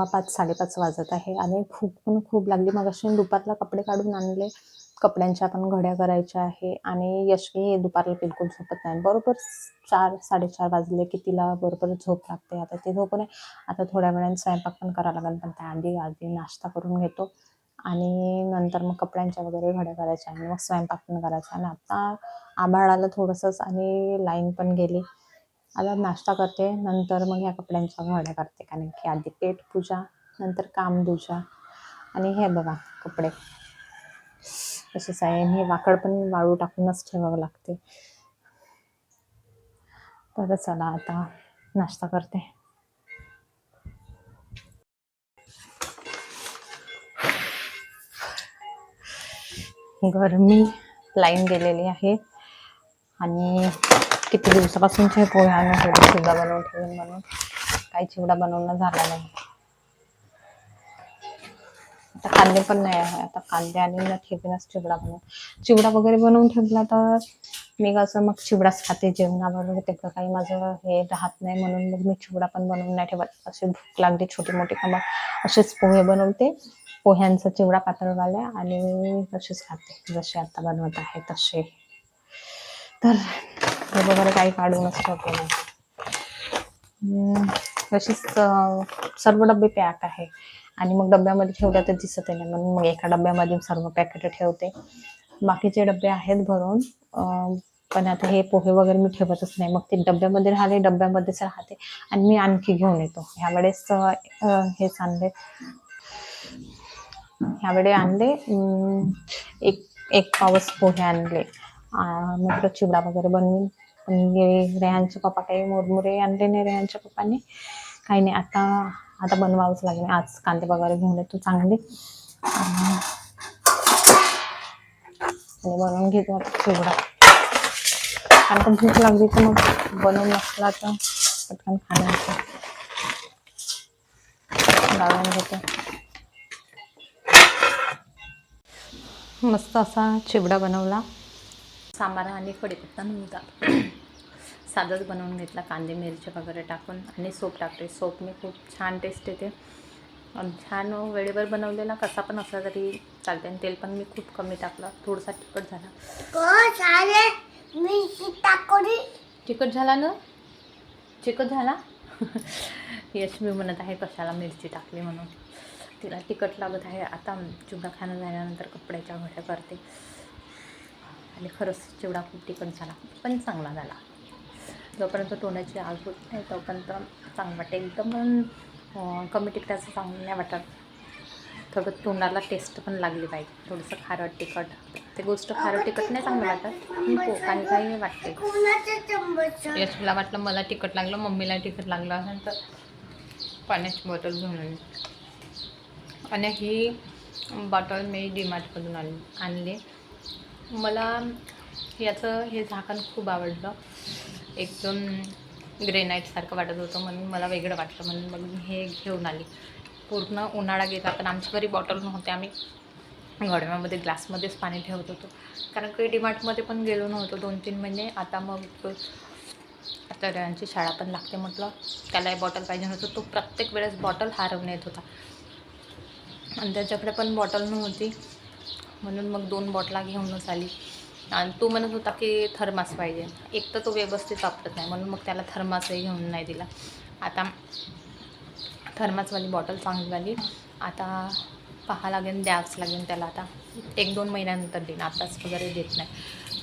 5:15 5:30 वाजत आहे आणि भूक पण खूप लागली. मगाशी दुपारला कपडे काढून आणले. कपड्यांच्या पण घड्या करायच्या आहे आणि यशवी दुपारला बिलकुल झोपत नाही. बरोबर 4 4:30 वाजले की तिला बरोबर झोप लागते. आता ती झोपून आहे. आता थोड्या वेळाने स्वयंपाक पण करावा लागेल, पण त्याआधी आधी नाश्ता करून घेतो आणि नंतर मग कपड्यांच्या वगैरे घड्या करायच्या आणि मग स्वयंपाक पण करायचा. आणि आता आभाळ आलं थोडंसंच आणि लाईन पण गेली. आता नाश्ता करते, नंतर मग ह्या कपड्यांच्या घड्या करते, कारण की आधी पेटपूजा, नंतर कामदूजा. आणि हे बघा कपडे तसेच आहे. हे वाकड पण वाळू टाकूनच ठेवावं लागते. तर चला आता नाश्ता करते. गरमी, लाईन गेलेली आहे आणि किती दिवसापासूनचे पोहे आणून ठेवले, चिवडा बनवून ठेवून म्हणून काही चिवडा बनवणं झाला नाही. आता कांदे पण नाही आहे. आता कांदे आणि न ठेवूनच चिवडा वगैरे बनवून ठेवला तर मी कसं मग चिवडाच खाते जेवणाबरोबर. तेवढं काही माझं हे राहत नाही, म्हणून मग मी चिवडा पण बनवून नाही ठेवत. अशी भूक लागली छोटी मोठी का मग असेच पोहे बनवते, पोह्यांचा चिवडा पातळवाल्या, आणि तसेच खाते जसे आता बनवत आहे तसे. तर हे वगैरे काही काढूनच ठेवते नाही. तशीच सर्व डबे पॅक आहे आणि मग डब्यामध्ये ठेवल्या तर दिसत नाही, म्हणून मग एका डब्यामध्ये सर्व पॅकेट ठेवते. बाकीचे डबे आहेत भरून, पण आता हे पोहे वगैरे मी ठेवतच नाही. मग ते डब्यामध्ये राहिले, डब्यामध्येच राहते आणि मी आणखी घेऊन येतो. ह्यावेळेस हेच आणले, ह्यावेळी आणले एक एक पावच पोहे आणले. मग चिवडा वगैरे बनवून. आणि रेहानचे पप्पा काही मुरमुरे आणले नाही. रेहानच्या पप्पाने काही नाही. आता बनवावंच लागेल. आज कांदे वगैरे घेऊन येतो चांगले आणि बनवून घेतो आता चिवडा. कारण का भूक लागली तर मग बनवून नसला तर पटकन खाण्याचं लावून घेतो. मस्त असा चिवडा बनवला. सांबार आणि कढीपत्ता नव्हता, साधंच बनवून घेतला, कांदे मिरची वगैरे टाकून आणि सोप टाकते. सोप मी खूप छान टेस्ट येते. छान वेळेवर बनवलेला कसा पण असला तरी चालते. आणि तेल पण मी खूप कमी टाकलं, थोडासा तिखट झाला. तिखट झाला ना, चिकट झाला. यशमी म्हणत आहे कशाला मिरची टाकली म्हणून, तिला तिखट लागत आहे. आता चिवडा खाणं झाल्यानंतर कपड्याच्या घड्या करते. आणि खरंच चिवडा खूप तिखट झाला, पण चांगला झाला. जोपर्यंत तोंडाची आग होत नाही तोपर्यंत चांगलं वाटते. एकदम कमी तिखटाचं चांगलं नाही वाटत. थोडं तोंडाला टेस्ट पण लागली पाहिजे. थोडंसं खारट तिखट, ते गोष्ट खारट तिखट नाही चांगलं वाटत, काही काही वाटते. यशला वाटलं मला तिखट लागलं, मम्मीला तिखट लागलं असेल तर पाण्याची बॉटल घेऊन आली. आणि ही बॉटल मी डीमार्टमधून आणली. मला याचं हे झाकण खूप आवडलं. एकदम ग्रेनाईटसारखं वाटत होतं, म्हणून मला वेगळं वाटलं, म्हणून मग मी हे घेऊन आली. पूर्ण उन्हाळा गेला पण आमच्या घरी बॉटल नव्हते. आम्ही गडव्यामध्ये ग्लासमध्येच पाणी ठेवत होतो, कारण की डीमार्टमध्ये पण गेलो नव्हतो 2-3 महिने. आता रेहानची शाळा पण लागते म्हटलं, त्याला बॉटल पाहिजे नव्हतं. तो प्रत्येक वेळेस बॉटल हरवून येत होता आणि त्याच्याकडे पण बॉटल नव्हती, म्हणून मग 2 बॉटला घेऊनच आली. आणि तो म्हणत होता की थर्मास पाहिजे. एक तर तो व्यवस्थित वापरत नाही, म्हणून मग त्याला थर्मासही घेऊन नाही दिला. आता थर्मासवाली बॉटल चांगलीवाली आता पाहा लागेल, द्यावंच लागेल त्याला. आता 1-2 महिन्यानंतर देईन, आताच वगैरे देत नाही,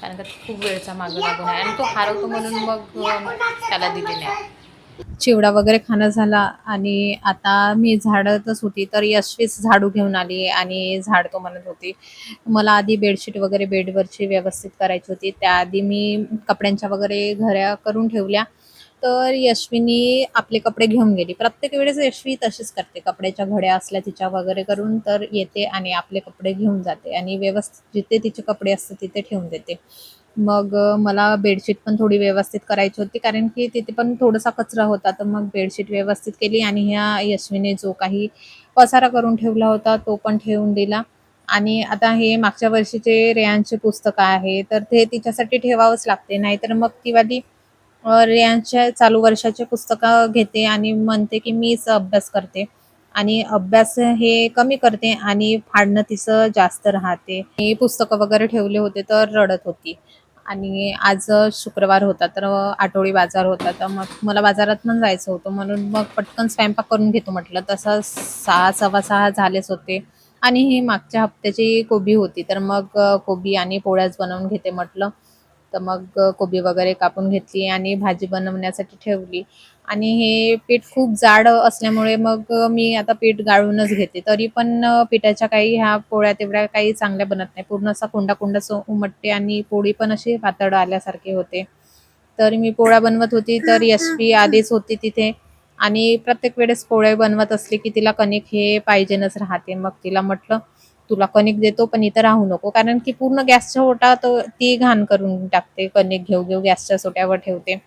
कारण का खूप वेळचा मागं लागून आहे. आणि तो हरवतो म्हणून मग त्याला दिली नाही. चिवडा वगैरे खाणं झाला आणि आता मी झाडतच होती, तर यशवीच झाडू घेऊन आली आणि झाडतो म्हणत होती. मला आधी बेडशीट वगैरे बेडवरची व्यवस्थित करायची होती. त्याआधी मी कपड्यांच्या वगैरे घड्या करून ठेवल्या. तर यशवीनी आपले कपडे घेऊन गेली. प्रत्येक वेळेस यशवी तशीच करते, कपड्याच्या घड्या असल्या तिच्या वगैरे करून तर येते आणि आपले कपडे घेऊन जाते आणि व्यवस्थित जिथे तिचे कपडे असतात तिथे ठेवून देते. मग मला बेडशीट पण थोडी व्यवस्थित करायची होती, कारण की तिथे पण थोडासा कचरा होता. तर मग बेडशीट व्यवस्थित केली आणि ह्या यशवीने जो काही पसारा करून ठेवला होता तो पण ठेवून दिला. आणि आता हे मागच्या वर्षीचे रेहानचे पुस्तकं आहे, तर ते तिच्यासाठी ठेवावंच लागते, नाहीतर मग ती वाली रेहानच्या चालू वर्षाचे पुस्तकं घेते आणि म्हणते की मीच अभ्यास करते. आणि अभ्यास हे कमी करते आणि फाडणं तिचं जास्त राहते. मी पुस्तकं वगैरे ठेवले होते तर रडत होती. आणि आज शुक्रवार होता तर आठवडी बाजार होता, तर मग मला बाजारात पण जायचं होतं, म्हणून मग पटकन स्वयंपाक करून घेतो म्हटलं. तसं 6, 6:15 झालेच होते आणि ही मागच्या हप्त्याची कोबी होती, तर मग कोबी आणि पोळ्याच बनवून घेते म्हटलं. तर मग कोबी वगैरे कापून घेतली आणि भाजी बनवण्यासाठी ठेवली. आणि हे पीठ खूप जाड असल्यामुळे मग मी आता पीठ गाळूनच घेते. तरी पण पिठाच्या काही ह्या पोळ्या तेवढ्या काही चांगल्या बनत नाही. पूर्ण असा कोंडा-कोंडाच उमटते आणि पोळी पण अशी पातळ आल्यासारखी होते. तर मी पोळ्या बनवत होती, तर यशवी आधीच होती तिथे आणि प्रत्येक वेळेस पोळ्या बनवत असले की तिला कणिक हे पाहिजेनच राहते. मग तिला म्हटलं, "तुला कणिक देतो, पण इथं राहू नको." कारण की पूर्ण गॅसच्या ओटात ती घाण करून टाकते. कणिक घेऊ-घेऊ गॅसच्या ओट्यावर ठेवते.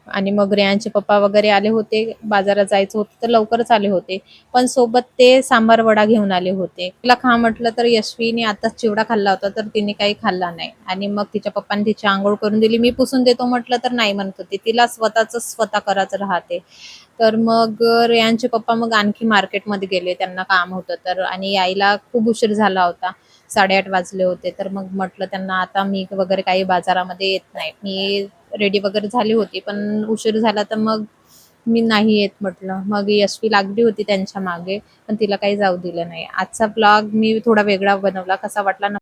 आणि मग रेयांचे पप्पा वगैरे आले होते. बाजारात जायचं होतं तर लवकरच आले होते. पण सोबत ते सांबार वडा घेऊन आले होते. तिला खा म्हटलं तर यशवीने आताच चिवडा खाल्ला होता, तर तिने काही खाल्ला नाही. आणि मग तिच्या पप्पांनी तिची अंघोळ करून दिली. मी पुसून देतो म्हटलं तर नाही म्हणत होती. तिला स्वतःच स्वतः करायचं राहते. तर मग रेयांचे पप्पा मग आणखी मार्केटमध्ये गेले. त्यांना काम होतं तर आणि यायला खूप उशीर झाला होता. 8:30 वाजले होते. तर मग म्हटलं त्यांना आता मी वगैरे काही बाजारामध्ये येत नाही. मी रेडी वगैरे झाली होती, पण उशीर झाला तर मग मी नाही येत म्हटलं. मग यशवी लागली होती त्यांच्या मागे, पण तिला काही जाऊ दिलं नाही. आजचा ब्लॉग मी थोडा वेगळा बनवला. कसा वाटला